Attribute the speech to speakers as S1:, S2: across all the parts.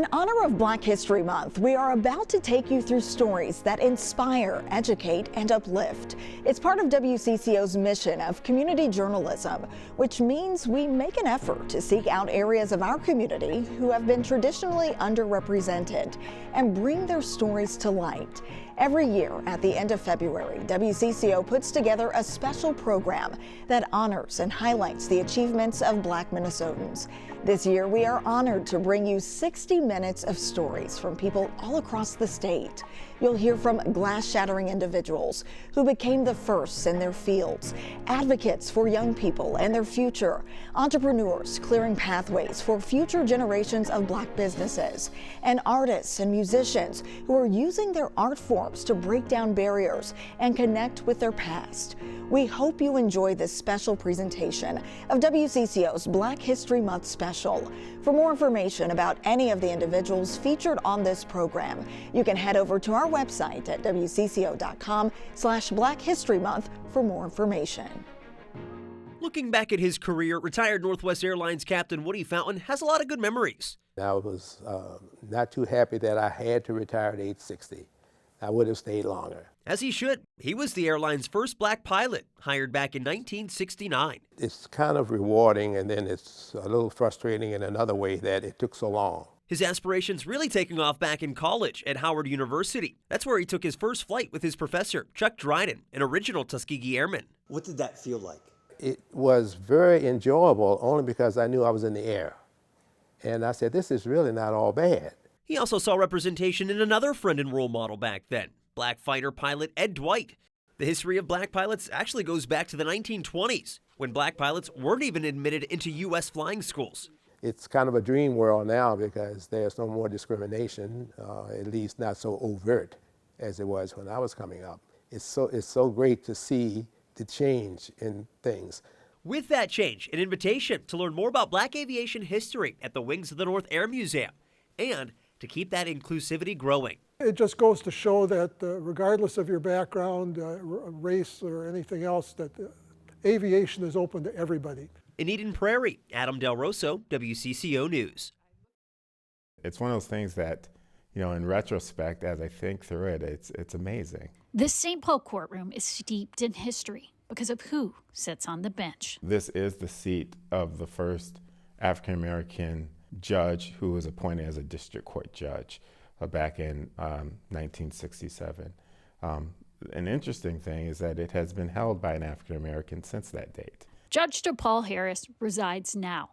S1: In honor of Black History Month, we are about to take you through stories that inspire, educate, and uplift. It's part of WCCO's mission of community journalism, which means we make an effort to seek out areas of our community who have been traditionally underrepresented and bring their stories to light. Every year at the end of February, WCCO puts together a special program that honors and highlights the achievements of Black Minnesotans. This year, we are honored to bring you 60 minutes of stories from people all across the state. You'll hear from glass-shattering individuals who became the first in their fields, advocates for young people and their future, entrepreneurs clearing pathways for future generations of Black businesses, and artists and musicians who are using their art forms to break down barriers and connect with their past. We hope you enjoy this special presentation of WCCO's Black History Month special. For more information about any of the individuals featured on this program, you can head over to our website at wcco.com/Black History Month for more information.
S2: Looking back at his career, retired Northwest Airlines captain Woody Fountain has a lot of good memories.
S3: I was not too happy that I had to retire at age 60. I would have stayed longer.
S2: As he should. He was the airline's first Black pilot, hired back in 1969.
S3: It's kind of rewarding, and then it's a little frustrating in another way that it took so long.
S2: His aspirations really taking off back in college at Howard University. That's where he took his first flight with his professor, Chuck Dryden, an original Tuskegee Airman.
S4: What did that feel like?
S3: It was very enjoyable only because I knew I was in the air. And I said, this is really not all bad.
S2: He also saw representation in another friend and role model back then, Black fighter pilot Ed Dwight. The history of Black pilots actually goes back to the 1920s, when Black pilots weren't even admitted into U.S. flying schools.
S3: It's kind of a dream world now because there's no more discrimination, at least not so overt as it was when I was coming up. It's so great to see the change in things.
S2: With that change, an invitation to learn more about Black aviation history at the Wings of the North Air Museum, and to keep that inclusivity growing.
S5: It just goes to show that regardless of your background, race, or anything else, that aviation is open to everybody.
S2: In Eden Prairie, Adam Del Rosso, WCCO News.
S6: It's one of those things that, in retrospect, as I think through it, it's amazing.
S7: This St. Paul courtroom is steeped in history because of who sits on the bench.
S6: This is the seat of the first African-American judge who was appointed as a district court judge back in 1967. An interesting thing is that it has been held by an African-American since that date.
S7: Judge DePaul Harris resides now.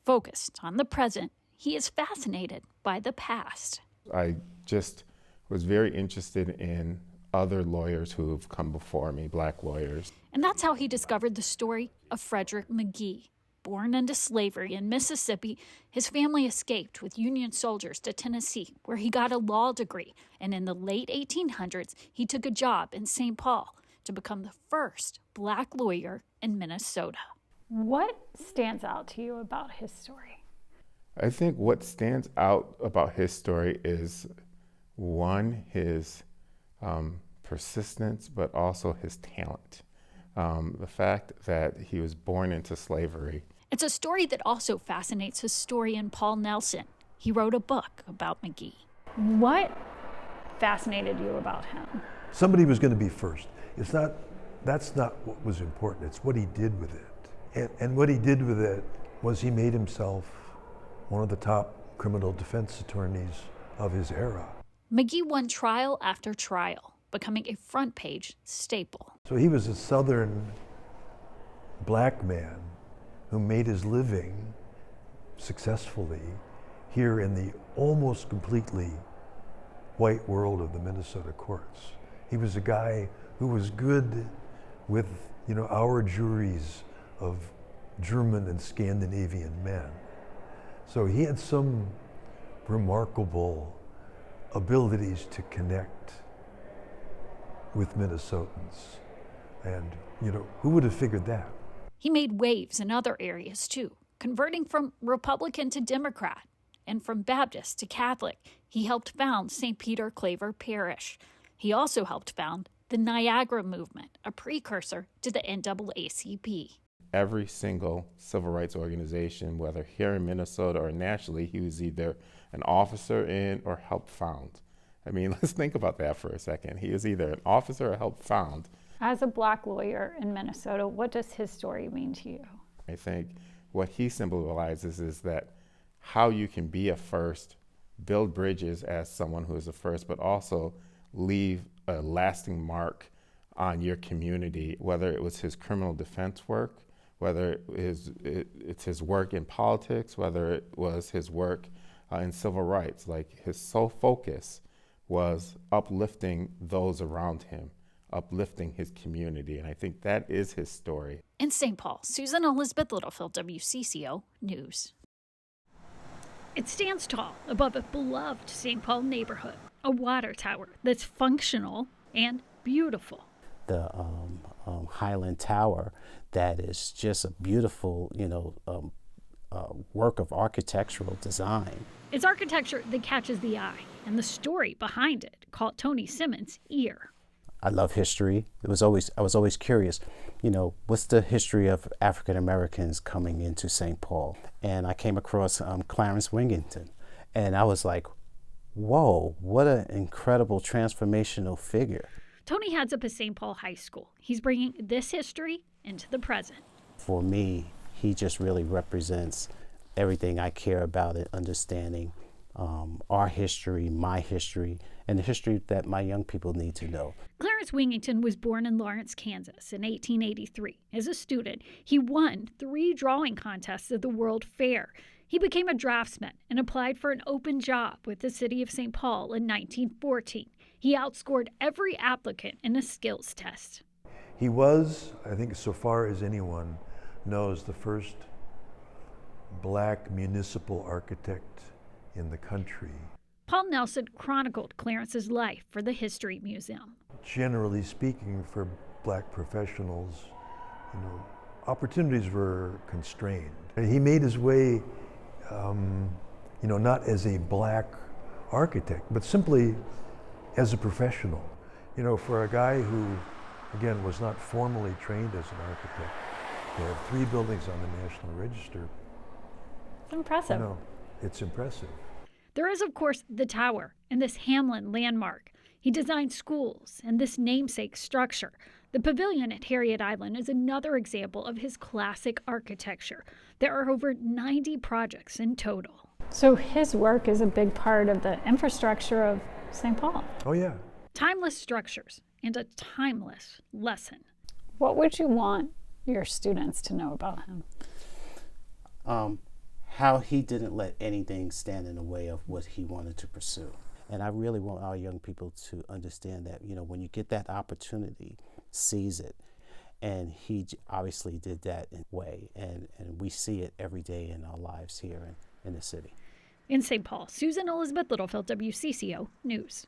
S7: Focused on the present, he is fascinated by the past.
S6: I just was very interested in other lawyers who have come before me, Black lawyers.
S7: And that's how he discovered the story of Frederick McGee. Born into slavery in Mississippi, his family escaped with Union soldiers to Tennessee, where he got a law degree. And in the late 1800s, he took a job in St. Paul to become the first Black lawyer in Minnesota.
S8: What stands out to you about his story?
S6: I think what stands out about his story is, one, his persistence, but also his talent. The fact that he was born into slavery.
S7: It's a story that also fascinates historian Paul Nelson. He wrote a book about McGee.
S8: What fascinated you about him?
S9: Somebody was going to be first. That's not what was important. It's what he did with it. And what he did with it was he made himself one of the top criminal defense attorneys of his era.
S7: McGee won trial after trial, becoming a front-page staple.
S9: So he was a Southern Black man who made his living successfully here in the almost completely white world of the Minnesota courts. He was a guy who was good with, our juries of German and Scandinavian men. So he had some remarkable abilities to connect with Minnesotans. And, who would have figured that?
S7: He made waves in other areas, too, converting from Republican to Democrat and from Baptist to Catholic. He helped found St. Peter Claver Parish. He also helped found the Niagara Movement, a precursor to the NAACP.
S6: every single civil rights organization, whether here in Minnesota or nationally. He was either an officer in or helped found. I mean, let's think about that for a second. He is either an officer or helped found.
S8: As a Black lawyer in Minnesota, what does his story mean to you?
S6: I think what he symbolizes is that how you can be a first, build bridges as someone who is a first, but also leave a lasting mark on your community, whether it was his criminal defense work, whether it's his work in politics, whether it was his work in civil rights. Like, his sole focus was uplifting those around him, uplifting his community, and I think that is his story.
S7: In St. Paul, Susan Elizabeth Littlefield, WCCO News. It stands tall above a beloved St. Paul neighborhood, a water tower that's functional and beautiful.
S4: The Highland Tower, that is just a beautiful, work of architectural design.
S7: It's architecture that catches the eye, and the story behind it caught Tony Simmons' ear.
S4: I love history. I was always curious, what's the history of African Americans coming into St. Paul? And I came across Clarence Wingington, and I was like, whoa, what an incredible transformational figure.
S7: Tony heads up at St. Paul High School. He's bringing this history into the present.
S4: For me, he just really represents everything I care about in understanding our history, my history, and the history that my young people need to know.
S7: Clarence Wingington was born in Lawrence, Kansas in 1883. As a student, he won 3 drawing contests at the World Fair. He became a draftsman and applied for an open job with the city of St. Paul in 1914. He outscored every applicant in a skills test.
S9: He was, I think so far as anyone knows, the first Black municipal architect in the country.
S7: Paul Nelson chronicled Clarence's life for the History Museum.
S9: Generally speaking, for Black professionals, opportunities were constrained. He made his way, not as a Black architect, but simply as a professional. For a guy who, again, was not formally trained as an architect, to have 3 buildings on the National Register.
S8: Impressive.
S9: It's impressive.
S7: There is, of course, the tower and this Hamlin landmark. He designed schools and this namesake structure. The pavilion at Harriet Island is another example of his classic architecture. There are over 90 projects in total.
S8: So his work is a big part of the infrastructure of St. Paul.
S9: Oh, yeah.
S7: Timeless structures and a timeless lesson.
S8: What would you want your students to know about him?
S4: How he didn't let anything stand in the way of what he wanted to pursue. And I really want our young people to understand that, when you get that opportunity, seize it. And he obviously did that in a way, and we see it every day in our lives here in the city.
S7: In St. Paul, Susan Elizabeth Littlefield, WCCO News.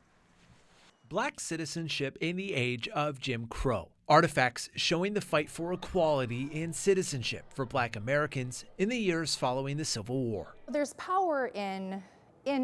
S10: Black citizenship in the age of Jim Crow. Artifacts showing the fight for equality and citizenship for Black Americans in the years following the Civil War.
S11: There's power in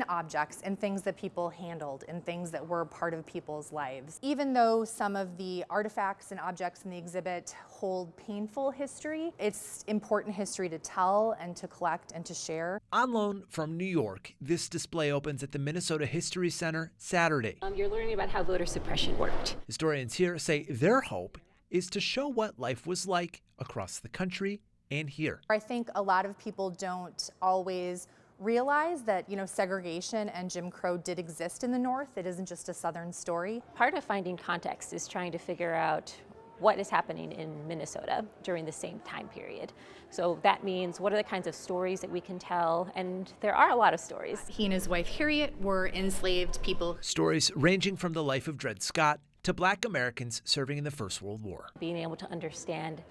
S11: objects and things that people handled and things that were part of people's lives. Even though some of the artifacts and objects in the exhibit hold painful history, it's important history to tell and to collect and to share.
S10: On loan from New York, this display opens at the Minnesota History Center Saturday.
S12: You're learning about how voter suppression worked.
S10: Historians here say their hope is to show what life was like across the country and here.
S11: I think a lot of people don't always realize that, segregation and Jim Crow did exist in the North. It isn't just a Southern story.
S12: Part of finding context is trying to figure out what is happening in Minnesota during the same time period. So that means what are the kinds of stories that we can tell, and there are a lot of stories.
S13: He and his wife Harriet were enslaved people.
S10: Stories ranging from the life of Dred Scott to Black Americans serving in the First World War.
S12: Being able to understand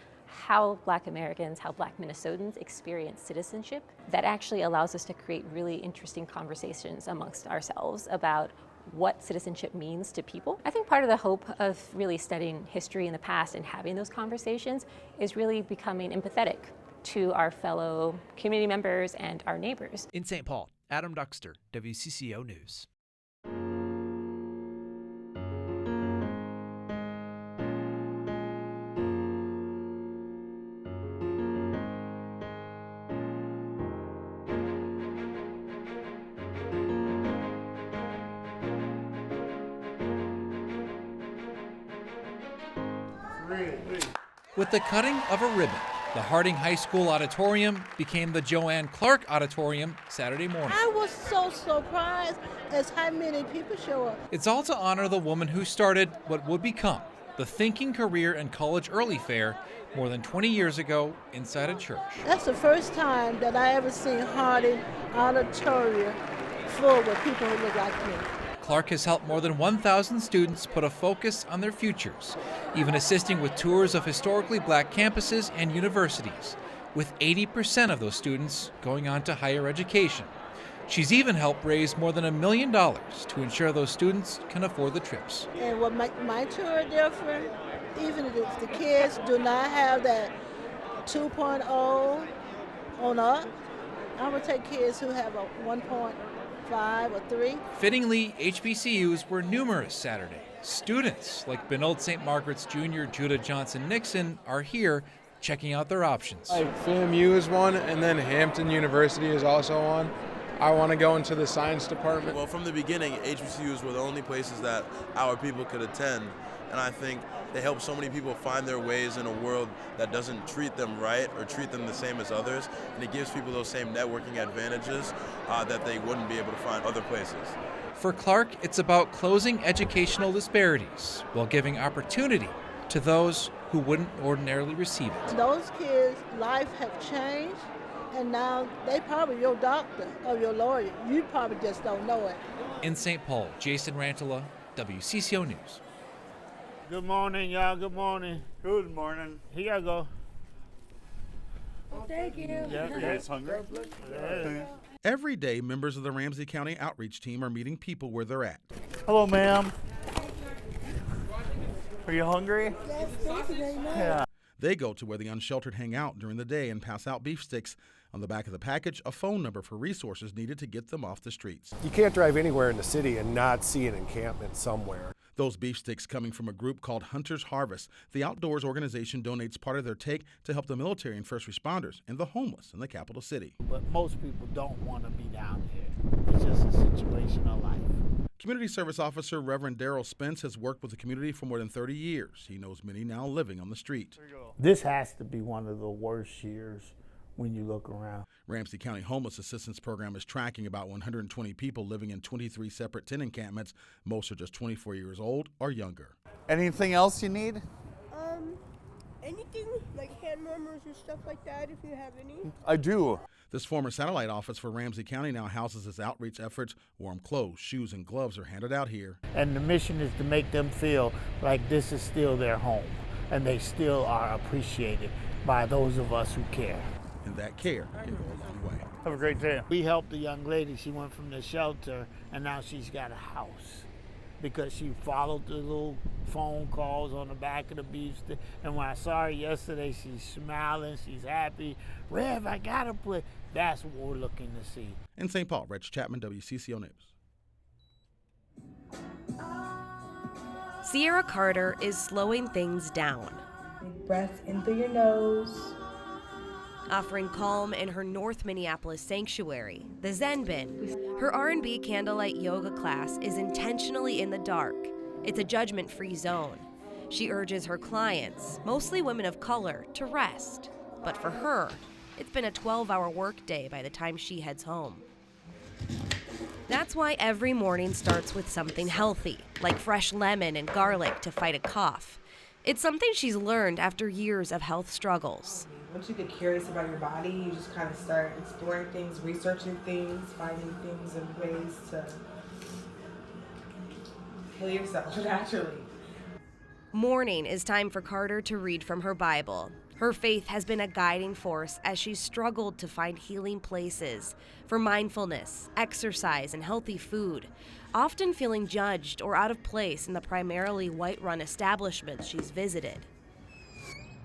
S12: how Black Americans, how Black Minnesotans experience citizenship, that actually allows us to create really interesting conversations amongst ourselves about what citizenship means to people. I think part of the hope of really studying history in the past and having those conversations is really becoming empathetic to our fellow community members and our neighbors.
S10: In St. Paul, Adam Duxter, WCCO News. With the cutting of a ribbon, the Harding High School auditorium became the Joanne Clark Auditorium Saturday morning.
S14: I was so surprised as how many people show up.
S10: It's all to honor the woman who started what would become the Thinking Career and College Early Fair more than 20 years ago inside a church.
S14: That's the first time that I ever seen Harding Auditorium full with people who look like me.
S10: Clark has helped more than 1,000 students put a focus on their futures, even assisting with tours of historically black campuses and universities, with 80% of those students going on to higher education. She's even helped raise more than $1 million to ensure those students can afford the trips.
S14: And what makes my tour different, even if the kids do not have that 2.0 on up, I'm going to take kids who have a 1.5 or 3.
S10: Fittingly, HBCUs were numerous Saturday. Students like Benilde St. Margaret's Jr. Judah Johnson Nixon are here checking out their options.
S15: Like FAMU is one, and then Hampton University is also one. I want to go into the science department.
S16: Well, from the beginning, HBCUs were the only places that our people could attend, and I think they help so many people find their ways in a world that doesn't treat them right or treat them the same as others, and it gives people those same networking advantages that they wouldn't be able to find other places.
S10: For Clark, it's about closing educational disparities while giving opportunity to those who wouldn't ordinarily receive it.
S14: Those kids' life have changed, and now they probably your doctor or your lawyer. You probably just don't know it.
S10: In St. Paul, Jason Rantala, WCCO News.
S17: Good morning, y'all. Good morning. Good morning. Here I go.
S14: Thank you.
S17: Yeah, you guys hungry? Yeah.
S18: Every day, members of the Ramsey County Outreach Team are meeting people where they're at.
S17: Hello, ma'am. Are you hungry?
S14: Yes, thank you very much.
S17: Yeah.
S18: They go to where the unsheltered hang out during the day and pass out beef sticks. On the back of the package, a phone number for resources needed to get them off the streets.
S19: You can't drive anywhere in the city and not see an encampment somewhere.
S18: Those beef sticks coming from a group called Hunter's Harvest. The outdoors organization donates part of their take to help the military and first responders and the homeless in the capital city.
S17: But most people don't want to be down here. It's just a situation of life.
S18: Community Service Officer Reverend Darrell Spence has worked with the community for more than 30 years. He knows many now living on the street.
S17: This has to be one of the worst years when you look around.
S18: Ramsey County Homeless Assistance Program is tracking about 120 people living in 23 separate tent encampments. Most are just 24 years old or younger.
S17: Anything else you need?
S14: Anything like hand warmers or stuff like that, if you have any?
S17: I do.
S18: This former satellite office for Ramsey County now houses its outreach efforts. Warm clothes, shoes, and gloves are handed out here.
S17: And the mission is to make them feel like this is still their home, and they still are appreciated by those of us who care.
S18: And that care can go a long way.
S17: Have a great day. We helped a young lady. She went from the shelter, and now she's got a house because she followed the little phone calls on the back of the beef stick. And when I saw her yesterday, she's smiling, she's happy. Rev, I got a place. That's what we're looking to see.
S18: In St. Paul, Reg Chapman, WCCO News.
S20: Sierra Carter is slowing things down.
S21: Big breath in through your nose.
S20: Offering calm in her North Minneapolis sanctuary, the Zen Bin. Her R&B candlelight yoga class is intentionally in the dark. It's a judgment-free zone. She urges her clients, mostly women of color, to rest. But for her, it's been a 12-hour workday by the time she heads home. That's why every morning starts with something healthy, like fresh lemon and garlic to fight a cough. It's something she's learned after years of health struggles.
S21: Once you get curious about your body, you just kind of start exploring things, researching things, finding things and ways to heal yourself naturally.
S20: Morning is time for Carter to read from her Bible. Her faith has been a guiding force as she's struggled to find healing places for mindfulness, exercise, and healthy food, often feeling judged or out of place in the primarily white-run establishments she's visited.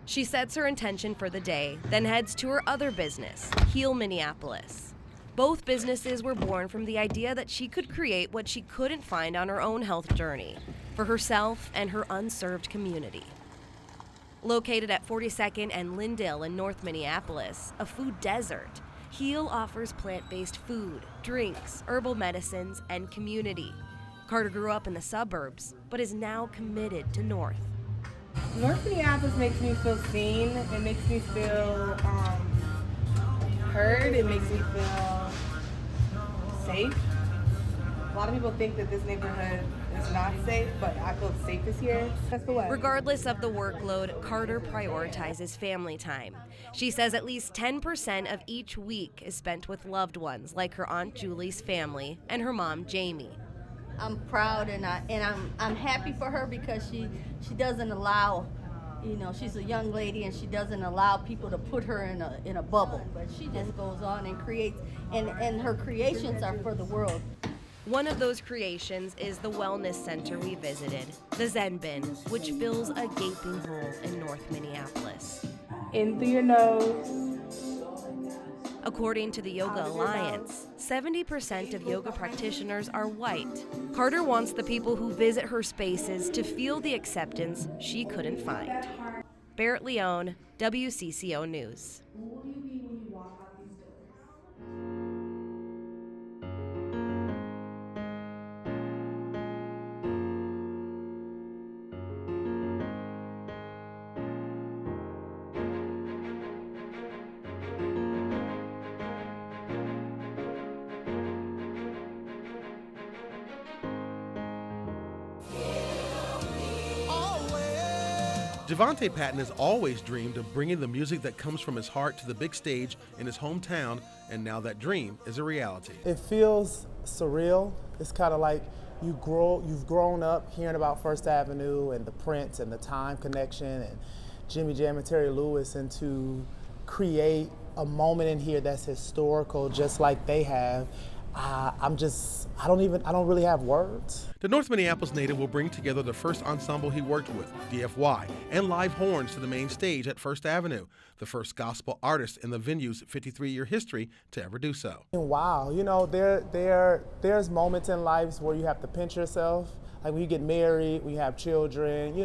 S20: She sets her intention for the day, then heads to her other business, Heal Minneapolis. Both businesses were born from the idea that she could create what she couldn't find on her own health journey, for herself and her unserved community. Located at 42nd and Lyndale in North Minneapolis, a food desert, Heal offers plant-based food, drinks, herbal medicines, and community. Carter grew up in the suburbs, but is now committed to North.
S21: North Minneapolis makes me feel seen. It makes me feel heard. It makes me feel safe. A lot of people think that this neighborhood is not safe, but I feel safest here. That's the way.
S20: Regardless of the workload, Carter prioritizes family time. She says at least 10% of each week is spent with loved ones, like her Aunt Julie's family and her mom, Jamie.
S1: I'm proud and I'm happy for her because she doesn't allow, she's a young lady and she doesn't allow people to put her in a bubble. But she just goes on and creates, and her creations are for the world.
S20: One of those creations is the wellness center we visited, the Zen Bin, which fills a gaping hole in North Minneapolis.
S21: In through your nose.
S20: According to the Yoga Alliance, 70% of yoga practitioners are white. Carter wants the people who visit her spaces to feel the acceptance she couldn't find. Barrett Leone, WCCO News.
S18: Javante Patton has always dreamed of bringing the music that comes from his heart to the big stage in his hometown, and now that dream is a reality.
S22: It feels surreal. It's kind of like you've grown up hearing about First Avenue and the Prince and the Time Connection and Jimmy Jam and Terry Lewis, and to create a moment in here that's historical just like they have. I don't really have words.
S18: The North Minneapolis native will bring together the first ensemble he worked with, DFY, and live horns to the main stage at First Avenue, the first gospel artist in the venue's 53-year history to ever do so.
S22: Wow, there's moments in lives where you have to pinch yourself, like when you get married, when you have children,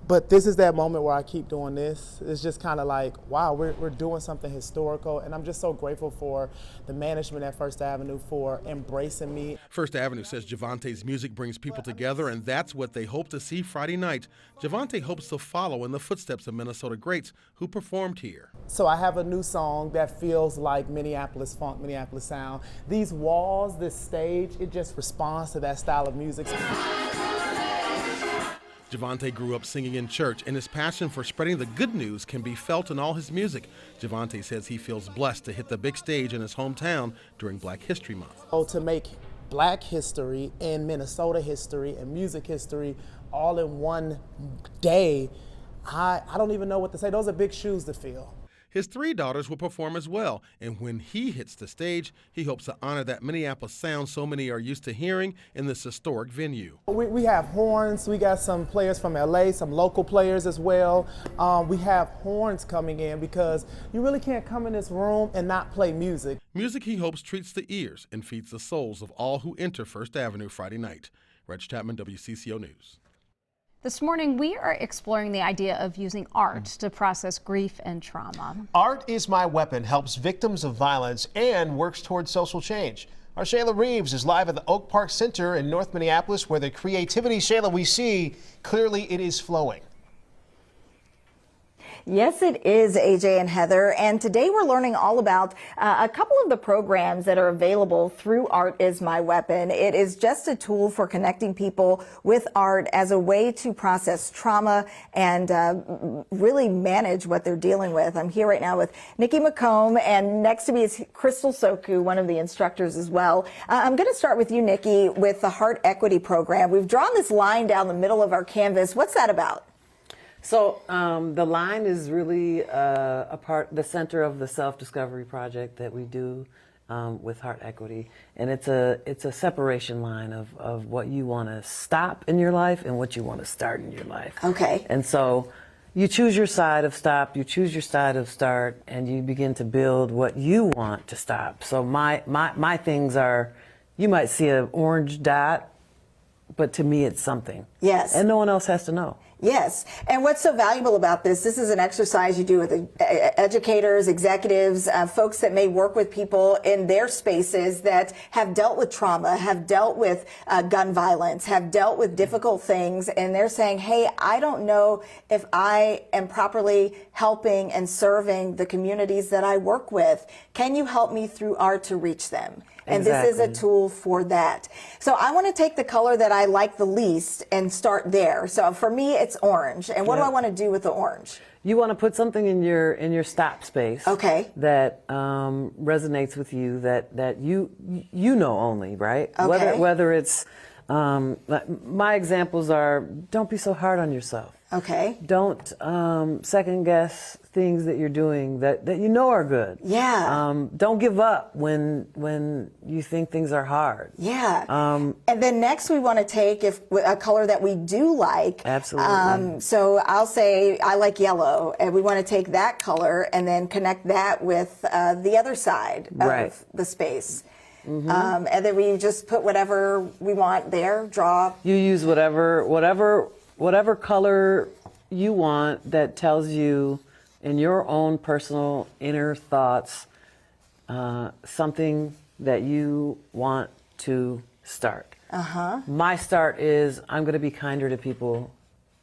S22: but this is that moment where I keep doing this. It's just kind of like, wow, we're doing something historical, and I'm just so grateful for the management at First Avenue for embracing me.
S18: First Avenue says Javante's music brings people together, and that's what they hope to see Friday night. Javante hopes to follow in the footsteps of Minnesota greats who performed here.
S22: So I have a new song that feels like Minneapolis funk, Minneapolis sound. These walls, this stage, it just responds to that style of music.
S18: Javante grew up singing in church, and his passion for spreading the good news can be felt in all his music. Javante says he feels blessed to hit the big stage in his hometown during Black History Month.
S22: So to make Black history and Minnesota history and music history all in one day, I don't even know what to say. Those are big shoes to fill.
S18: His 3 daughters will perform as well, and when he hits the stage, he hopes to honor that Minneapolis sound so many are used to hearing in this historic venue.
S22: We have horns. We got some players from LA, some local players as well. We have horns coming in because you really can't come in this room and not play music.
S18: Music he hopes treats the ears and feeds the souls of all who enter First Avenue Friday night. Reg Chapman, WCCO News.
S23: This morning, we are exploring the idea of using art to process grief and trauma.
S24: Art Is My Weapon helps victims of violence and works towards social change. Our Shayla Reeves is live at the Oak Park Center in North Minneapolis, where the creativity, Shayla, we see, clearly it is flowing.
S25: Yes, it is, AJ and Heather. And today we're learning all about a couple of the programs that are available through Art Is My Weapon. It is just a tool for connecting people with art as a way to process trauma and really manage what they're dealing with. I'm here right now with Nikki McComb, and next to me is Crystal Soku, one of the instructors as well. I'm going to start with you, Nikki, with the Heart Equity Program. We've drawn this line down the middle of our canvas. What's that about?
S26: So the line is really the center of the self-discovery project that we do with Heart Equity, and it's a separation line of what you want to stop in your life and what you want to start in your life.
S25: Okay.
S26: And so you choose your side of stop, you choose your side of start, and you begin to build what you want to stop. So my things are, you might see an orange dot, but to me it's something.
S25: Yes.
S26: And no one else has to know.
S25: Yes, and what's so valuable about this is an exercise you do with educators, executives, folks that may work with people in their spaces that have dealt with trauma, have dealt with gun violence, have dealt with difficult things, and they're saying, hey, I don't know if I am properly helping and serving the communities that I work with. Can you help me through art to reach them? And this is a tool for that. So I want to take the color that I like the least and start there. So for me, it's orange. And what do I want to do with the orange?
S26: You want to put something in your stop space.
S25: Okay.
S26: That resonates with you, that you know only, right?
S25: Okay.
S26: Whether it's my examples are, don't be so hard on yourself.
S25: Okay.
S26: Don't second guess things that you're doing that you know are good.
S25: Yeah.
S26: Don't give up when you think things are hard.
S25: Yeah. And then next we want to take a color that we do like.
S26: Absolutely.
S25: So I'll say I like yellow, and we want to take that color and then connect that with the other side of the space. Mm-hmm. And then we just put whatever we want there, draw.
S26: You use whatever color you want that tells you in your own personal inner thoughts something that you want to start.
S25: Uh-huh.
S26: My start is I'm going to be kinder to people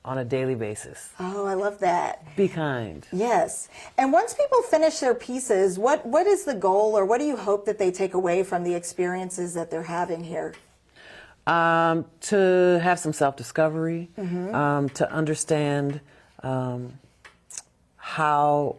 S26: on a daily basis.
S25: Oh, I love that.
S26: Be kind.
S25: Yes. And once people finish their pieces, what is the goal, or what do you hope that they take away from the experiences that they're having here?
S26: To have some self-discovery, to understand how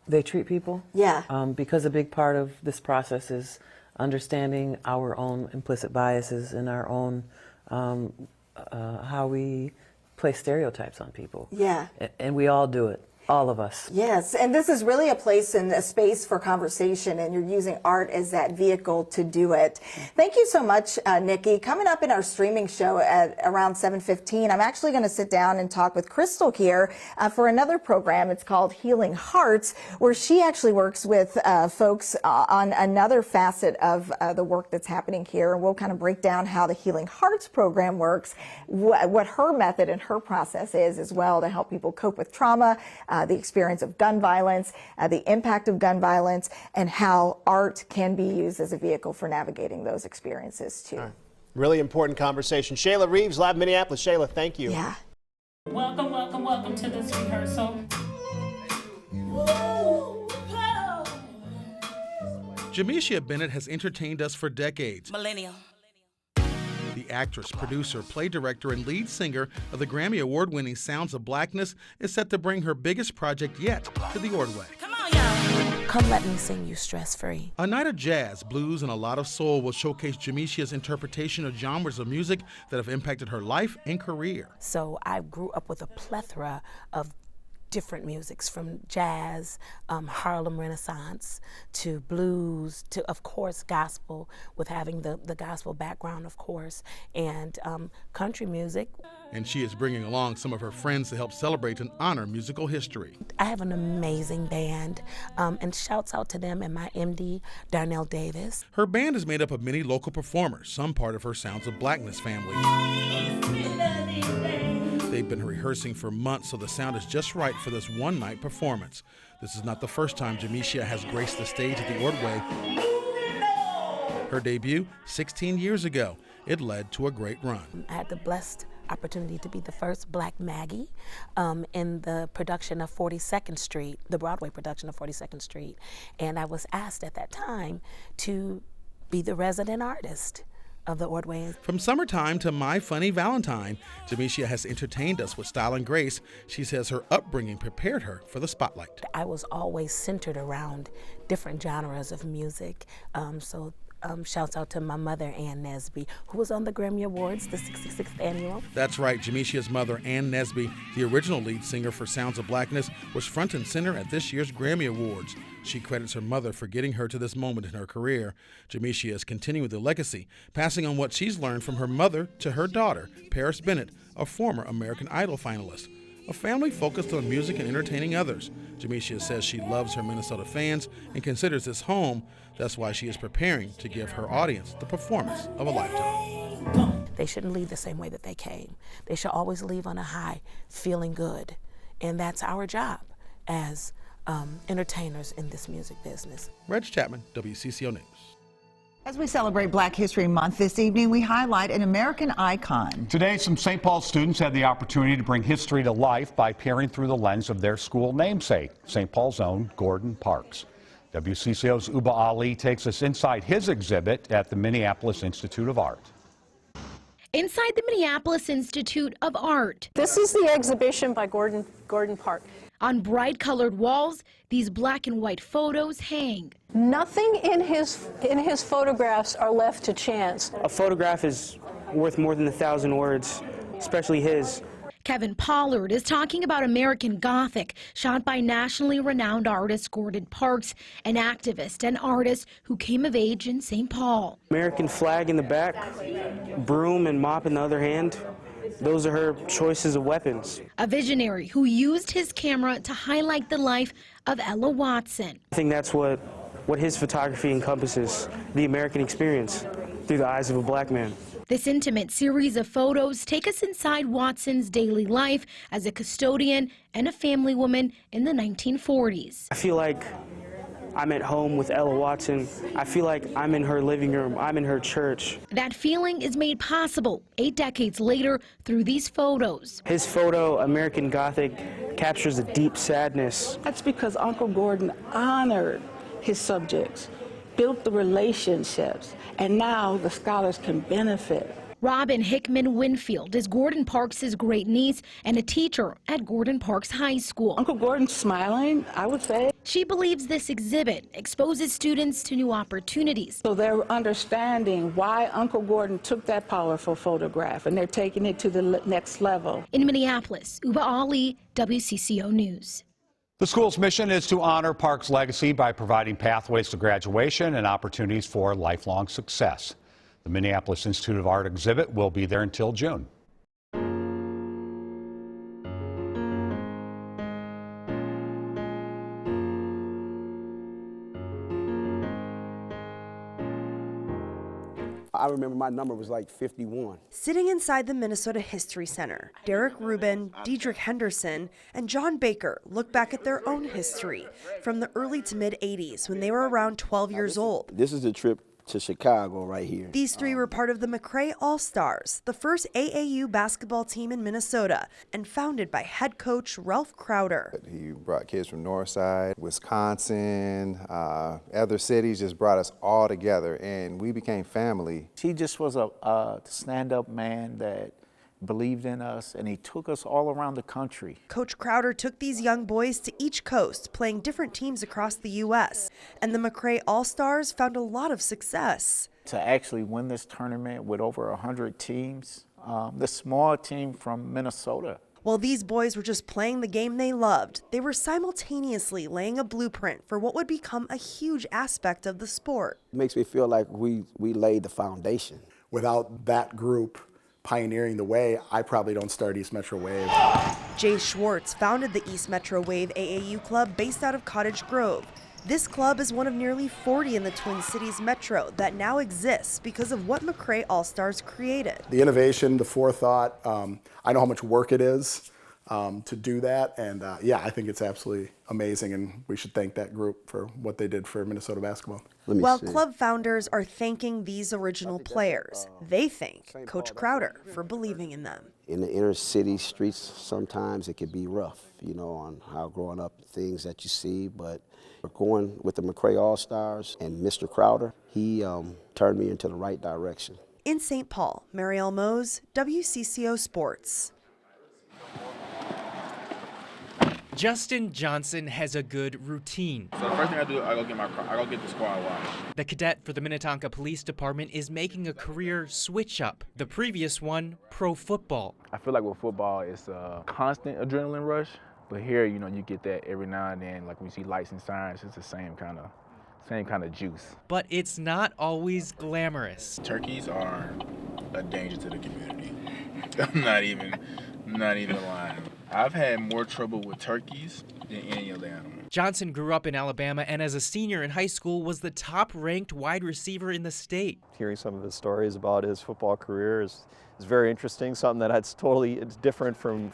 S26: they treat people.
S25: Yeah.
S26: Because a big part of this process is understanding our own implicit biases and our own how we place stereotypes on people.
S25: Yeah.
S26: And we all do it. All of us.
S25: Yes, and this is really a place and a space for conversation, and you're using art as that vehicle to do it. Thank you so much, Nikki. Coming up in our streaming show at around 7:15, I'm actually going to sit down and talk with Crystal here for another program. It's called Healing Hearts, where she actually works with folks on another facet of the work that's happening here, and we'll kind of break down how the Healing Hearts program works, what her method and her process is as well to help people cope with trauma, the experience of gun violence, the impact of gun violence, and how art can be used as a vehicle for navigating those experiences too.
S24: Right. Really important conversation. Shayla Reeves, live Minneapolis. Shayla, thank you.
S25: Yeah.
S2: Welcome, welcome, welcome to this rehearsal.
S18: Jamisha Bennett has entertained us for decades.
S2: Millennial.
S18: The actress, producer, play director, and lead singer of the Grammy Award-winning Sounds of Blackness is set to bring her biggest project yet to the Ordway.
S2: Come on, y'all. Come let me sing you stress-free.
S18: A night of jazz, blues, and a lot of soul will showcase Jamisha's interpretation of genres of music that have impacted her life and career.
S2: So I grew up with a plethora of different musics, from jazz, Harlem Renaissance, to blues, to, of course, gospel, with having the gospel background, of course, and country music.
S18: And she is bringing along some of her friends to help celebrate and honor musical history.
S2: I have an amazing band, and shouts out to them and my MD, Darnell Davis.
S18: Her band is made up of many local performers, some part of her Sounds of Blackness family. They've been rehearsing for months, so the sound is just right for this one-night performance. This is not the first time Jamisha has graced the stage at the Ordway. Her debut, 16 years ago. It led to a great run.
S2: I had the blessed opportunity to be the first Black Maggie in the production of 42nd Street, the Broadway production of 42nd Street. And I was asked at that time to be the resident artist of the Ordway.
S18: From Summertime to My Funny Valentine, Jamisha has entertained us with style and grace. She says her upbringing prepared her for the spotlight.
S2: I was always centered around different genres of music. Shouts out to my mother, Ann Nesby, who was on the Grammy Awards, the 66th annual.
S18: That's right, Jamisha's mother, Ann Nesby, the original lead singer for Sounds of Blackness, was front and center at this year's Grammy Awards. She credits her mother for getting her to this moment in her career. Jamisha is continuing the legacy, passing on what she's learned from her mother to her daughter, Paris Bennett, a former American Idol finalist. A family focused on music and entertaining others. Jamisha says she loves her Minnesota fans and considers this home. That's why she is preparing to give her audience the performance of a lifetime.
S2: they shouldn't leave the same way that they came. They should always leave on a high, feeling good. And that's our job as entertainers in this music business.
S18: Reg Chapman, WCCO News.
S3: As we celebrate Black History Month this evening, we highlight an American icon.
S4: Today, some St. Paul students had the opportunity to bring history to life by peering through the lens of their school namesake, St. Paul's own Gordon Parks. WCCO's Uba Ali takes us inside his exhibit at the Minneapolis Institute of Art.
S5: Inside the Minneapolis Institute of Art.
S6: This is the exhibition by Gordon Park.
S5: On bright colored walls, these black and white photos hang.
S6: Nothing in his photographs are left to chance.
S8: A photograph is worth more than 1,000 words, especially his.
S5: Kevin Pollard is talking about American Gothic, shot by nationally renowned artist Gordon Parks, an activist and artist who came of age in St. Paul.
S8: American flag in the back, broom and mop in the other hand. Those are her choices of weapons.
S5: A visionary who used his camera to highlight the life of Ella Watson.
S8: I think that's what his photography encompasses, the American experience through the eyes of a black man.
S5: This intimate series of photos take us inside Watson's daily life as a custodian and a family woman in the 1940s.
S8: I feel like I'm at home with Ella Watson. I feel like I'm in her living room. I'm in her church.
S5: That feeling is made possible 8 decades later through these photos.
S8: His photo, American Gothic, captures a deep sadness.
S9: That's because Uncle Gordon honored his subjects, built the relationships, and now the scholars can benefit.
S5: Robin Hickman Winfield is Gordon Parks' great niece and a teacher at Gordon Parks High School.
S9: Uncle Gordon's smiling, I would say.
S5: She believes this exhibit exposes students to new opportunities.
S9: So they're understanding why Uncle Gordon took that powerful photograph, and they're taking it to the next level.
S5: In Minneapolis, Uba Ali, WCCO News.
S4: The school's mission is to honor Parks' legacy by providing pathways to graduation and opportunities for lifelong success. The Minneapolis Institute of Art exhibit will be there until June.
S27: I remember my number was like 51.
S28: Sitting inside the Minnesota History Center, Derek Rubin, Diedrich Henderson, and John Baker look back at their own history from the early to mid-'80s when they were around 12 years old.
S27: This is the trip to Chicago right here.
S28: These three were part of the McRae All-Stars, the first AAU basketball team in Minnesota, and founded by head coach Ralph Crowder.
S29: He brought kids from Northside, Wisconsin, other cities, just brought us all together, and we became family.
S30: He just was a stand-up man that believed in us, and he took us all around the country.
S28: Coach Crowder took these young boys to each coast, playing different teams across the U.S., and the McRae All-Stars found a lot of success.
S30: To actually win this tournament with over 100 teams, the small team from Minnesota.
S28: While these boys were just playing the game they loved, they were simultaneously laying a blueprint for what would become a huge aspect of the sport.
S27: It makes me feel like we laid the foundation.
S19: Without that group pioneering the way, I probably don't start East Metro Wave.
S28: Jay Schwartz founded the East Metro Wave AAU club based out of Cottage Grove. This club is one of nearly 40 in the Twin Cities Metro that now exists because of what McRae All-Stars created.
S19: The innovation, the forethought, I know how much work it is to do that, and yeah, I think it's absolutely amazing, and we should thank that group for what they did for Minnesota basketball.
S28: While club founders are thanking these original players, they thank Coach Crowder for believing in them.
S27: In the inner city streets, sometimes it can be rough, you know, on how growing up, things that you see, but going with the McRae All-Stars and Mr. Crowder, he turned me into the right direction.
S28: In St. Paul, Marielle Mose, WCCO Sports.
S31: Justin Johnson has a good routine.
S32: So the first thing I do, I go get the squad watch.
S31: The cadet for the Minnetonka Police Department is making a career switch up. The previous one, pro football.
S32: I feel like with football, it's a constant adrenaline rush. But here, you know, you get that every now and then. Like when you see lights and sirens, it's the same kind of juice.
S31: But it's not always glamorous.
S32: Turkeys are a danger to the community. I'm not even lying. I've had more trouble with turkeys than any other animal.
S31: Johnson grew up in Alabama and as a senior in high school was the top-ranked wide receiver in the state.
S1: Hearing some of his stories about his football career is very interesting, something that's it's different from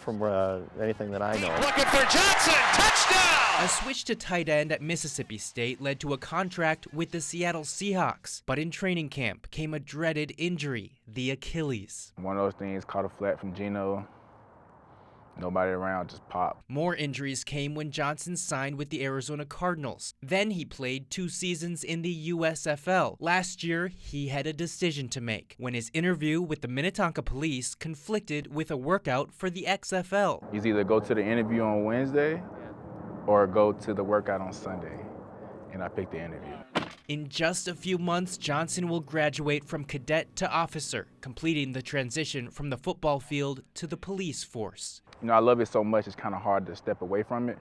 S1: anything that I know.
S31: Looking for Johnson, touchdown! A switch to tight end at Mississippi State led to a contract with the Seattle Seahawks, but in training camp came a dreaded injury, the Achilles.
S32: One of those things caught a flat from Geno. Nobody around, just pop.
S31: More injuries came when Johnson signed with the Arizona Cardinals. Then he played 2 seasons in the USFL. Last year, he had a decision to make when his interview with the Minnetonka Police conflicted with a workout for the XFL.
S32: He's either go to the interview on Wednesday or go to the workout on Sunday. And I picked the interview.
S31: In just a few months, Johnson will graduate from cadet to officer, completing the transition from the football field to the police force.
S32: You know, I love it so much, it's kind of hard to step away from it,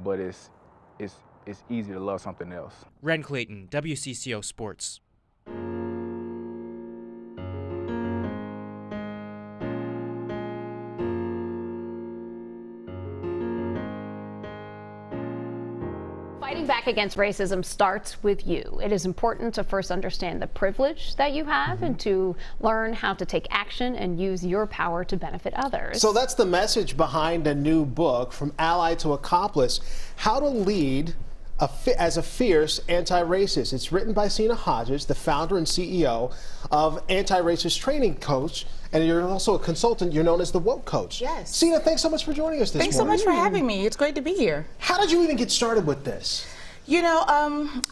S32: but it's easy to love something else.
S31: Ren Clayton, WCCO Sports.
S23: Fighting back against racism starts with you. It is important to first understand the privilege that you have and to learn how to take action and use your power to benefit others.
S24: So that's the message behind a new book, From Ally to Accomplice, How to Lead as a Fierce Anti-Racist. It's written by Sina Hodges, the founder and CEO of Anti-Racist Training Coach, and you're also a consultant. You're known as the Woke Coach.
S7: Yes.
S24: Sina, thanks so much for joining us this morning.
S7: Thanks so much for having me. It's great to be here.
S24: How did you even get started with this?
S7: You know,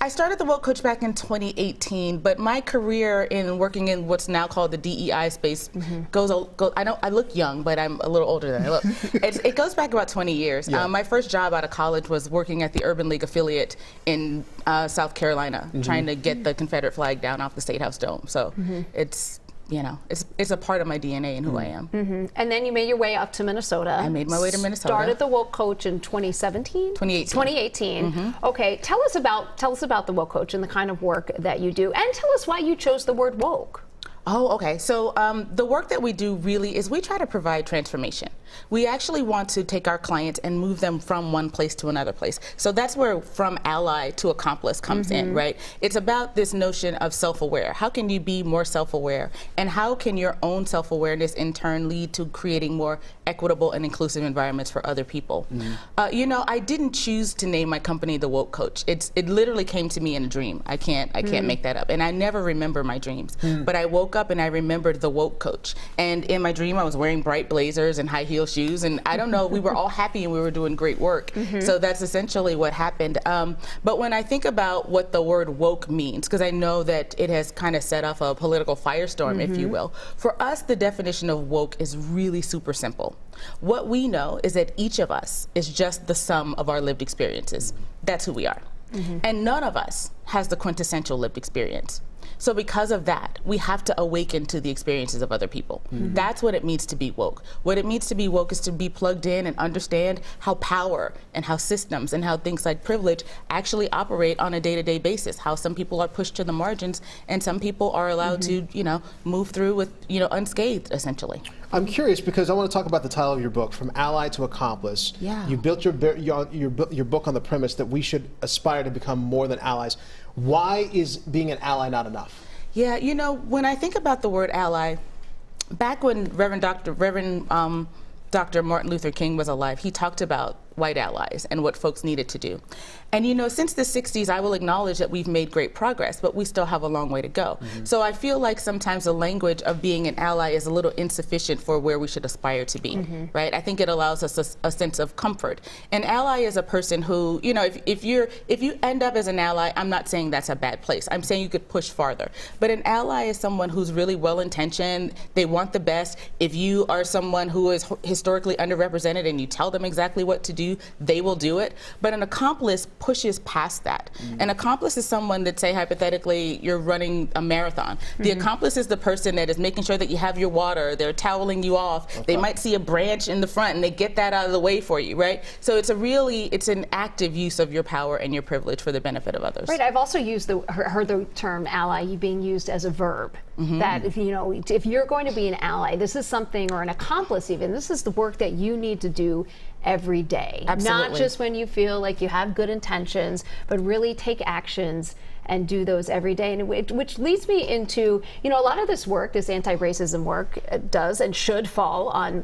S7: I started the Woke Coach back in 2018, but my career in working in what's now called the DEI space I look young, but I'm a little older than I look. It goes back about 20 years.
S24: Yeah.
S7: My first job out of college was working at the Urban League affiliate in South Carolina, trying to get the Confederate flag down off the State House dome. So it's, you know, it's a part of my DNA and who I am.
S23: And then you made your way up to Minnesota.
S7: I made my way to Minnesota.
S23: Started the Woke Coach in 2017? 2018. Okay, tell us about the Woke Coach and the kind of work that you do, and tell us why you chose the word woke.
S7: Oh, okay. So the work that we do really is we try to provide transformation. We actually want to take our clients and move them from one place to another place. So that's where From Ally to Accomplice comes in, right? It's about this notion of self-aware. How can you be more self-aware? And how can your own self-awareness in turn lead to creating more equitable and inclusive environments for other people? You know, I didn't choose to name my company the Woke Coach. It literally came to me in a dream. I can't make that up. And I never remember my dreams. But I woke up and I remembered the Woke Coach. And in my dream, I was wearing bright blazers and high heel shoes. And I don't know, we were all happy and we were doing great work. So that's essentially what happened. But when I think about what the word woke means, because I know that it has kind of set off a political firestorm, if you will, for us, the definition of woke is really super simple. What we know is that each of us is just the sum of our lived experiences. That's who we are. And none of us has the quintessential lived experience. So because of that, we have to awaken to the experiences of other people. That's what it means to be woke. What it means to be woke is to be plugged in and understand how power and how systems and how things like privilege actually operate on a day-to-day basis. How some people are pushed to the margins and some people are allowed to, you know, move through with, you know, unscathed, essentially.
S24: I'm curious because I want to talk about the title of your book, From Ally to Accomplice.
S7: Yeah.
S24: You built your book on the premise that we should aspire to become more than allies. Why is being an ally not enough?
S7: Yeah, you know, when I think about the word ally, back when Reverend Dr. Martin Luther King was alive, he talked about white allies and what folks needed to do. And you know, since the 60s, I will acknowledge that we've made great progress, but we still have a long way to go. So I feel like sometimes the language of being an ally is a little insufficient for where we should aspire to be, right? I think it allows us a sense of comfort. An ally is a person who, you know, if you end up as an ally, I'm not saying that's a bad place. I'm saying you could push farther. But an ally is someone who's really well-intentioned. They want the best. If you are someone who is historically underrepresented and you tell them exactly what to do, they will do it. But an accomplice pushes past that. An accomplice is someone that, say hypothetically, you're running a marathon. The accomplice is the person that is making sure that you have your water, they're toweling you off, they might see a branch in the front and they get that out of the way for you, right? So it's an active use of your power and your privilege for the benefit of others.
S23: Right, I've also heard the term ally being used as a verb. That if you're going to be an ally, this is something, or an accomplice even, this is the work that you need to do every day. day.
S7: Absolutely.
S23: Not just when you feel like you have good intentions, but really take actions and do those every day. And which leads me into, a lot of this work, this anti-racism work, does and should fall on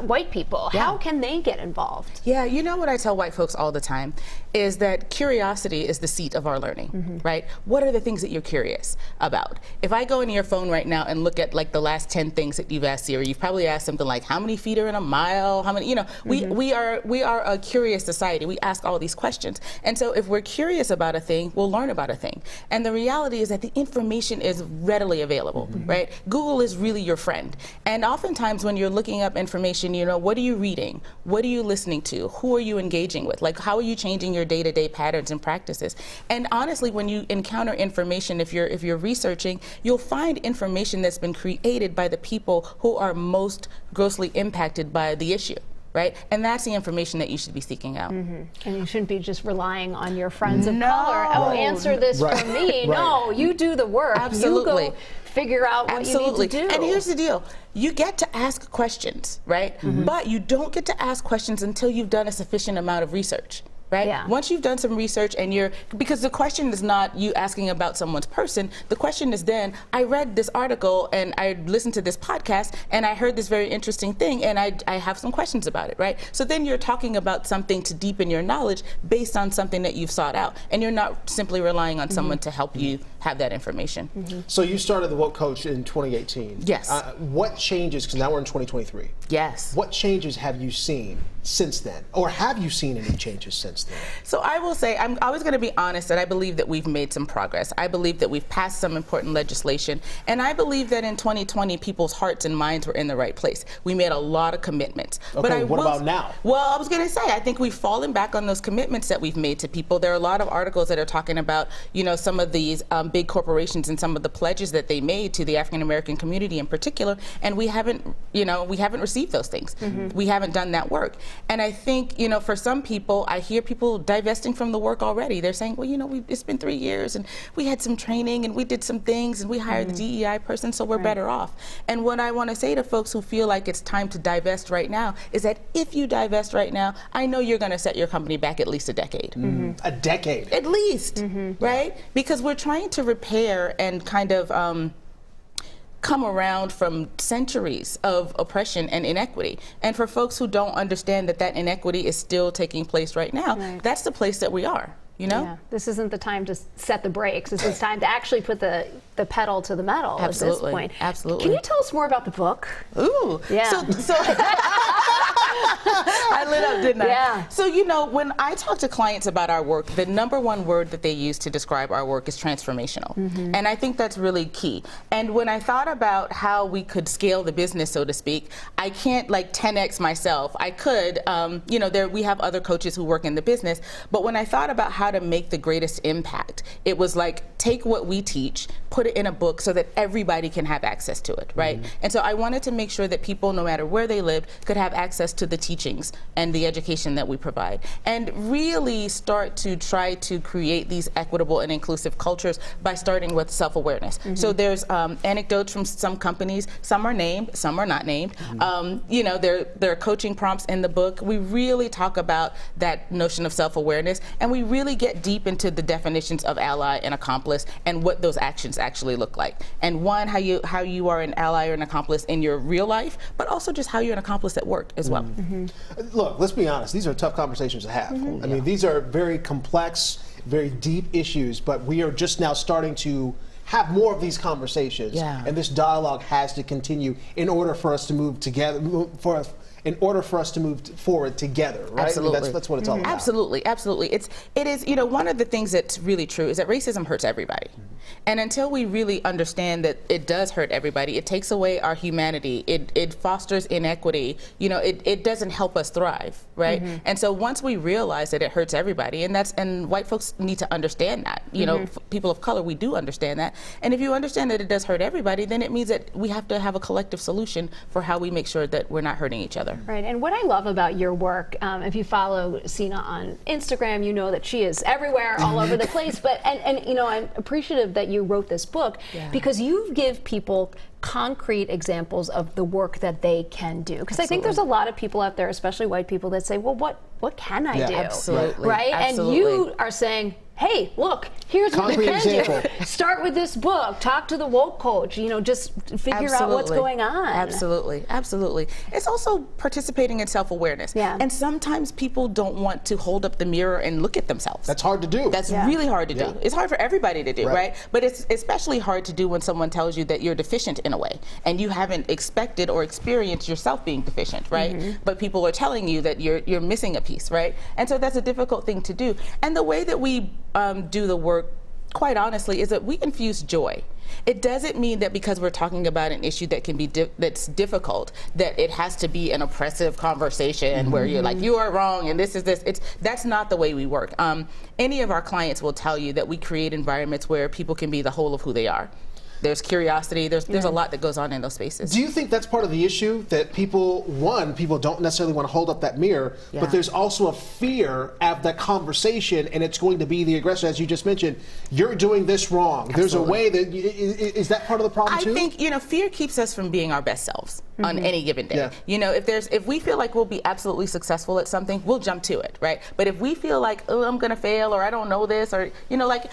S23: white people.
S7: Yeah.
S23: How can they get involved?
S7: Yeah, you know what I tell white folks all the time is that curiosity is the seat of our learning, right? What are the things that you're curious about? If I go into your phone right now and look at like the last 10 things that you've asked Siri, you've probably asked something like, how many feet are in a mile? How many, we are a curious society. We ask all these questions. And so if we're curious about a thing, we'll learn about a thing. And the reality is that the information is readily available, right? Google is really your friend. And oftentimes when you're looking up information, what are you reading? What are you listening to? Who are you engaging with? Like, how are you changing your day-to-day patterns and practices? And honestly, when you encounter information, if you're researching, you'll find information that's been created by the people who are most grossly impacted by the issue. Right? And that's the information that you should be seeking out.
S23: And you shouldn't be just relying on your friends of color. Oh, answer this for me. No, you do the work.
S7: Absolutely.
S23: You go figure out what you need to do.
S7: And here's the deal. You get to ask questions, right? But you don't get to ask questions until you've done a sufficient amount of research. Right?
S23: Yeah.
S7: Once you've done some research and because the question is not you asking about someone's person, the question is then, I read this article and I listened to this podcast and I heard this very interesting thing and I have some questions about it, right? So then you're talking about something to deepen your knowledge based on something that you've sought out. And you're not simply relying on someone to help you have that information.
S24: So you started the Woke Coach in 2018.
S7: Yes.
S24: What changes, because now we're in 2023.
S7: Yes.
S24: What changes have you seen since then? Or have you seen any changes since then?
S7: So I will say, I'm always going to be honest that I believe that we've made some progress. I believe that we've passed some important legislation. And I believe that in 2020, people's hearts and minds were in the right place. We made a lot of commitments.
S24: Okay, what about now?
S7: Well, I was going to say, I think we've fallen back on those commitments that we've made to people. There are a lot of articles that are talking about, some of these big corporations and some of the pledges that they made to the African American community in particular, and we haven't received those things. We haven't done that work. And I think, for some people, I hear people divesting from the work already. They're saying, well, it's been 3 years and we had some training and we did some things and we hired the DEI person, so we're better off. And what I want to say to folks who feel like it's time to divest right now is that if you divest right now, I know you're going to set your company back at least a decade.
S24: A decade?
S7: At least, right? Because we're trying to repair and kind of come around from centuries of oppression and inequity. And for folks who don't understand that that inequity is still taking place right now, that's the place that we are.
S23: Yeah. This isn't the time to set the brakes. This is time to actually put the pedal to the metal at this point.
S7: Absolutely.
S23: Can you tell us more about the book?
S7: Ooh.
S23: Yeah.
S7: So I lit up, didn't I?
S23: Yeah.
S7: So, when I talk to clients about our work, the #1 word that they use to describe our work is transformational. And I think that's really key. And when I thought about how we could scale the business, so to speak, I can't 10x myself. I could, we have other coaches who work in the business, but when I thought about how to make the greatest impact, it was take what we teach, put it in a book so that everybody can have access to it, right? And so I wanted to make sure that people, no matter where they lived, could have access to the teachings and the education that we provide, and really start to try to create these equitable and inclusive cultures by starting with self-awareness. So there's anecdotes from some companies, some are named, some are not named. There are coaching prompts in the book. We really talk about that notion of self-awareness, and we really get deep into the definitions of ally and accomplice and what those actions actually look like. And one, how you are an ally or an accomplice in your real life, but also just how you're an accomplice at work as well.
S24: Look, let's be honest, these are tough conversations to have. I mean, these are very complex, very deep issues, but we are just now starting to have more of these conversations. And this dialogue has to continue in order for us to move together, in order for us to move forward together, right?
S7: Absolutely.
S24: I mean, that's what it's all about.
S7: Absolutely, absolutely. It is, one of the things that's really true is that racism hurts everybody. And until we really understand that it does hurt everybody, it takes away our humanity, it fosters inequity, it doesn't help us thrive, right? And so once we realize that it hurts everybody, and white folks need to understand that, people of color, we do understand that. And if you understand that it does hurt everybody, then it means that we have to have a collective solution for how we make sure that we're not hurting each other. other.
S23: Right, and what I love about your work, if you follow Sina on Instagram, you know that she is everywhere, all over the place. But and you know, I'm appreciative that you wrote this book because you give people concrete examples of the work that they can do. Because I think there's a lot of people out there, especially white people, that say, well, what can I do?
S7: Absolutely.
S23: Right?
S7: Absolutely.
S23: And you are saying, hey, look, here's what you can do. Start with this book, talk to the woke coach, you know, just figure out what's going on.
S7: Absolutely, absolutely. It's also participating in self-awareness.
S23: Yeah.
S7: And sometimes people don't want to hold up the mirror and look at themselves.
S24: That's hard to do.
S7: That's really hard to do. It's hard for everybody to do, right? But it's especially hard to do when someone tells you that you're deficient in a way, and you haven't expected or experienced yourself being deficient, right? But people are telling you that you're missing a piece, right? And so that's a difficult thing to do. And the way that we do the work, quite honestly, is that we infuse joy. It doesn't mean that because we're talking about an issue that can be that's difficult, that it has to be an oppressive conversation where you're like, you are wrong and this is this. That's not the way we work. Any of our clients will tell you that we create environments where people can be the whole of who they are. There's curiosity, there's a lot that goes on in those spaces.
S24: Do you think that's part of the issue, that people don't necessarily want to hold up that mirror, but there's also a fear of that conversation, and it's going to be the aggressor, as you just mentioned, you're doing this wrong. Absolutely. There's a way that, is that part of the problem too?
S7: I think, you know, fear keeps us from being our best selves on any given day. You know, if we feel like we'll be absolutely successful at something, we'll jump to it, right? But if we feel like, oh, I'm gonna fail, or I don't know this, or, you know, like,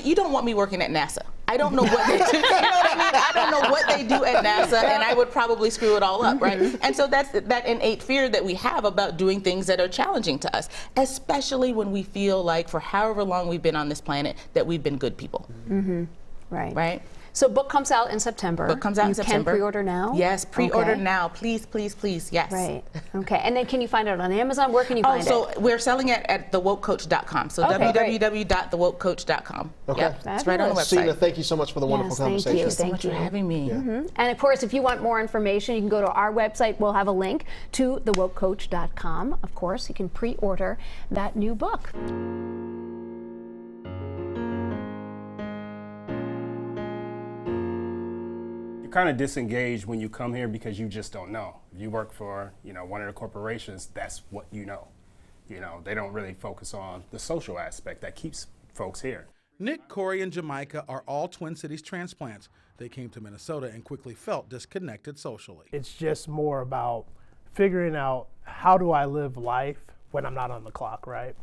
S7: you don't want me working at NASA. I don't know what they do. You know what I mean? I don't know what they do at NASA, and I would probably screw it all up, right? And so that's that innate fear that we have about doing things that are challenging to us, especially when we feel like for however long we've been on this planet that we've been good people.
S23: Right.
S7: Right?
S23: So book comes out in September.
S7: Book comes out in September.
S23: You can pre-order now?
S7: Yes, pre-order now. Please, please, please, yes.
S23: Right. Okay. And then can you find it on Amazon? Where can you find it?
S7: So we're selling it at thewokecoach.com. So www.thewokecoach.com.
S24: Okay.
S7: Yep, it's right on the website.
S24: Sina, thank you so much for the wonderful conversation.
S23: Thank you
S7: so much for having me.
S23: And of course, if you want more information, you can go to our website. We'll have a link to thewokecoach.com. Of course, you can pre-order that new book.
S10: Kind of disengaged when you come here because you just don't know. If you work for, you know, one of the corporations, that's what you know. You know, they don't really focus on the social aspect that keeps folks here.
S18: Nick, Corey, and Jamaica are all Twin Cities transplants. They came to Minnesota and quickly felt disconnected socially.
S11: It's just more about figuring out, how do I live life when I'm not on the clock, right?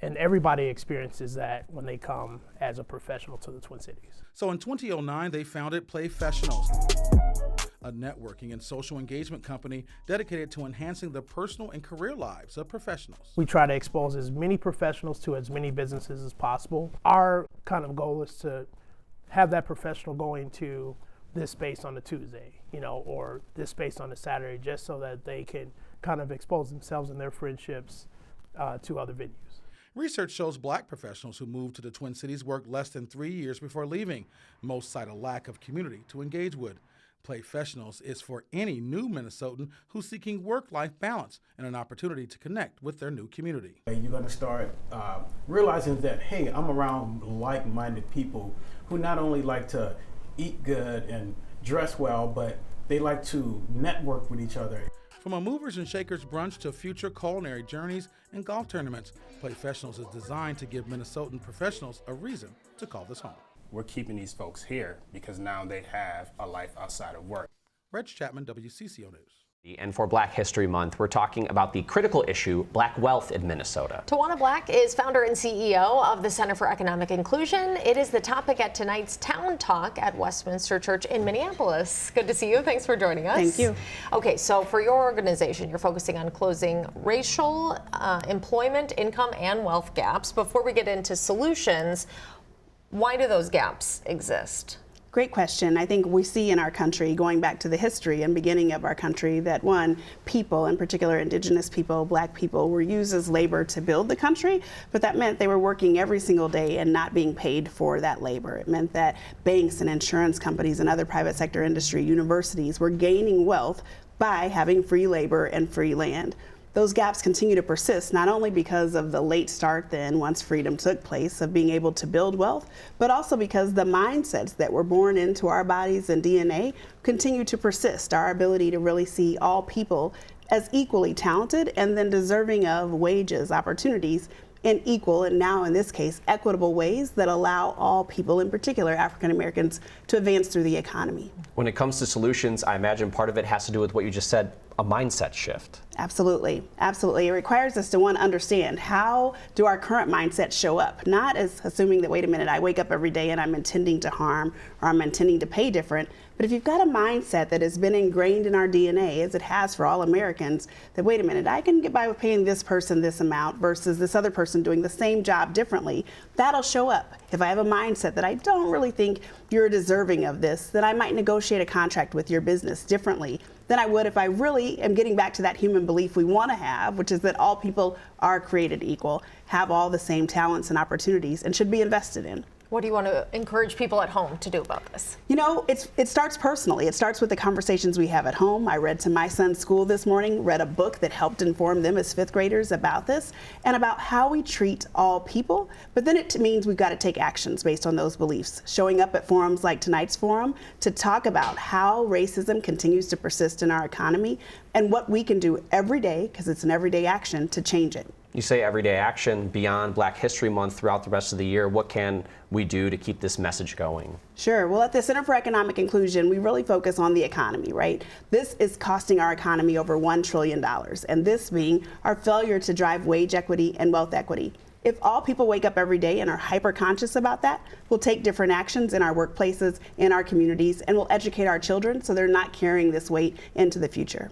S11: And everybody experiences that when they come as a professional to the Twin Cities.
S18: So in 2009, they founded Playfessionals, a networking and social engagement company dedicated to enhancing the personal and career lives of professionals.
S11: We try to expose as many professionals to as many businesses as possible. Our kind of goal is to have that professional going to this space on a Tuesday, you know, or this space on a Saturday, just so that they can kind of expose themselves and their friendships to other venues.
S18: Research shows Black professionals who move to the Twin Cities work less than 3 years before leaving. Most cite a lack of community to engage with. Playfessionals is for any new Minnesotan who's seeking work-life balance and an opportunity to connect with their new community.
S12: You're going to start realizing that, hey, I'm around like-minded people who not only like to eat good and dress well, but they like to network with each other.
S18: From a movers and shakers brunch to future culinary journeys and golf tournaments, Playfessionals is designed to give Minnesotan professionals a reason to call this home.
S10: We're keeping these folks here because now they have a life outside of work.
S18: Reg Chapman, WCCO News.
S13: And for Black History Month, we're talking about the critical issue, Black wealth in Minnesota.
S14: Tawana Black is founder and CEO of the Center for Economic Inclusion. It is the topic at tonight's Town Talk at Westminster Church in Minneapolis. Good to see you. Thanks for joining us.
S15: Thank you.
S14: Okay, so for your organization, you're focusing on closing racial, employment, income, and wealth gaps. Before we get into solutions, why do those gaps exist?
S15: Great question. I think we see in our country, going back to the history and beginning of our country, that one, people, in particular indigenous people, Black people, were used as labor to build the country, but that meant they were working every single day and not being paid for that labor. It meant that banks and insurance companies and other private sector industry, universities, were gaining wealth by having free labor and free land. those gaps continue to persist, not only because of the late start then once freedom took place of being able to build wealth, but also because the mindsets that were born into our bodies and DNA continue to persist. Our ability to really see all people as equally talented and then deserving of wages, opportunities in equal, and now in this case, equitable ways that allow all people, in particular African Americans, to advance through the economy.
S13: When it comes to solutions, I imagine part of it has to do with what you just said, a mindset shift.
S15: Absolutely, absolutely. It requires us to, one, understand how do our current mindsets show up, not as assuming that, wait a minute, I wake up every day and I'm intending to harm or I'm intending to pay different. But if you've got a mindset that has been ingrained in our DNA, as it has for all Americans, that wait a minute, I can get by with paying this person this amount versus this other person doing the same job differently, that'll show up. If I have a mindset that I don't really think you're deserving of this, then I might negotiate a contract with your business differently than I would if I really am getting back to that human belief we want to have, which is that all people are created equal, have all the same talents and opportunities, and should be invested in.
S14: What do you want to encourage people at home to do about this?
S15: You know, it starts personally. It starts with the conversations we have at home. I read to my son's school this morning, read a book that helped inform them as fifth graders about this and about how we treat all people. But then it means we've got to take actions based on those beliefs. Showing up at forums like tonight's forum to talk about how racism continues to persist in our economy and what we can do every day, because it's an everyday action, to change it.
S13: You say everyday action beyond Black History Month throughout the rest of the year. What can we do to keep this message going?
S15: Sure. Well, at the Center for Economic Inclusion, we really focus on the economy, right? This is costing our economy over $1 trillion, and this being our failure to drive wage equity and wealth equity. If all people wake up every day and are hyper-conscious about that, we'll take different actions in our workplaces, in our communities, and we'll educate our children so they're not carrying this weight into the future.